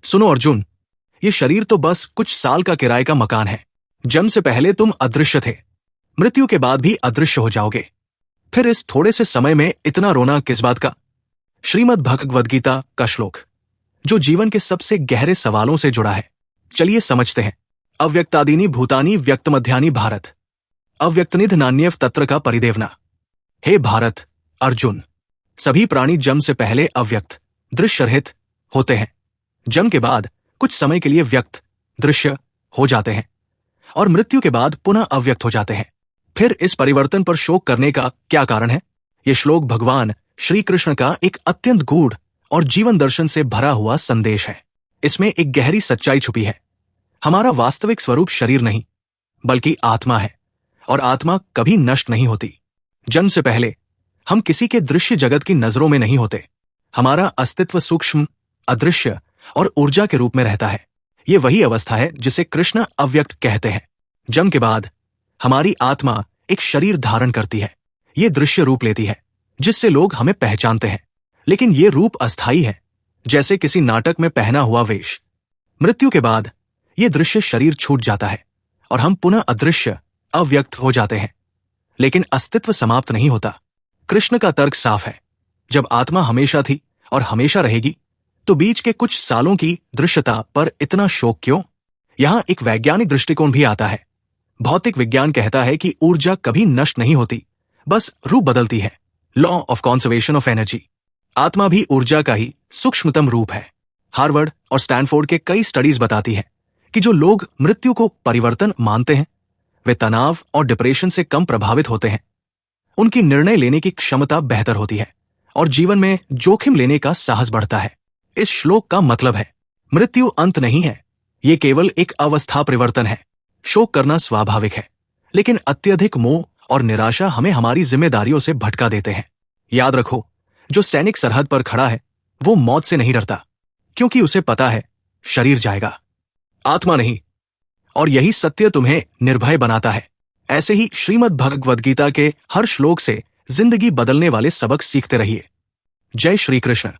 सुनो अर्जुन, ये शरीर तो बस कुछ साल का किराए का मकान है। जन्म से पहले तुम अदृश्य थे, मृत्यु के बाद भी अदृश्य हो जाओगे। फिर इस थोड़े से समय में इतना रोना किस बात का? श्रीमद् भगवद गीता का श्लोक, जो जीवन के सबसे गहरे सवालों से जुड़ा है। चलिए समझते हैं। अव्यक्तादीनि भूतानि व्यक्तमध्यानि भारत, अव्यक्तनिध नान्यव तत्र का परिदेवना। हे भारत, अर्जुन, सभी प्राणी जन्म से पहले अव्यक्त, दृश्य रहित होते हैं। जन्म के बाद कुछ समय के लिए व्यक्त, दृश्य हो जाते हैं और मृत्यु के बाद पुनः अव्यक्त हो जाते हैं। फिर इस परिवर्तन पर शोक करने का क्या कारण है? यह श्लोक भगवान श्री कृष्ण का एक अत्यंत गूढ़ और जीवन दर्शन से भरा हुआ संदेश है। इसमें एक गहरी सच्चाई छुपी है। हमारा वास्तविक स्वरूप शरीर नहीं, बल्कि आत्मा है, और आत्मा कभी नष्ट नहीं होती। जन्म से पहले हम किसी के दृश्य जगत की नजरों में नहीं होते। हमारा अस्तित्व सूक्ष्म, अदृश्य और ऊर्जा के रूप में रहता है। यह वही अवस्था है जिसे कृष्ण अव्यक्त कहते हैं। जन्म के बाद हमारी आत्मा एक शरीर धारण करती है। यह दृश्य रूप लेती है, जिससे लोग हमें पहचानते हैं। लेकिन यह रूप अस्थायी है, जैसे किसी नाटक में पहना हुआ वेश। मृत्यु के बाद यह दृश्य शरीर छूट जाता है और हम पुनः अदृश्य, अव्यक्त हो जाते हैं। लेकिन अस्तित्व समाप्त नहीं होता। कृष्ण का तर्क साफ है। जब आत्मा हमेशा थी और हमेशा रहेगी, तो बीच के कुछ सालों की दृश्यता पर इतना शोक क्यों? यहां एक वैज्ञानिक दृष्टिकोण भी आता है। भौतिक विज्ञान कहता है कि ऊर्जा कभी नष्ट नहीं होती, बस रूप बदलती है। Law of conservation of energy. आत्मा भी ऊर्जा का ही सूक्ष्मतम रूप है। हार्वर्ड और स्टैनफोर्ड के कई स्टडीज बताती है कि जो लोग मृत्यु को परिवर्तन मानते हैं, वे तनाव और डिप्रेशन से कम प्रभावित होते हैं। उनकी निर्णय लेने की क्षमता बेहतर होती है और जीवन में जोखिम लेने का साहस बढ़ता है। इस श्लोक का मतलब है, मृत्यु अंत नहीं है, ये केवल एक अवस्था परिवर्तन है। शोक करना स्वाभाविक है, लेकिन अत्यधिक मोह और निराशा हमें हमारी जिम्मेदारियों से भटका देते हैं। याद रखो, जो सैनिक सरहद पर खड़ा है, वो मौत से नहीं डरता, क्योंकि उसे पता है शरीर जाएगा, आत्मा नहीं। और यही सत्य तुम्हें निर्भय बनाता है। ऐसे ही श्रीमद् भगवद गीता के हर श्लोक से जिंदगी बदलने वाले सबक सीखते रहिए। जय श्री कृष्ण।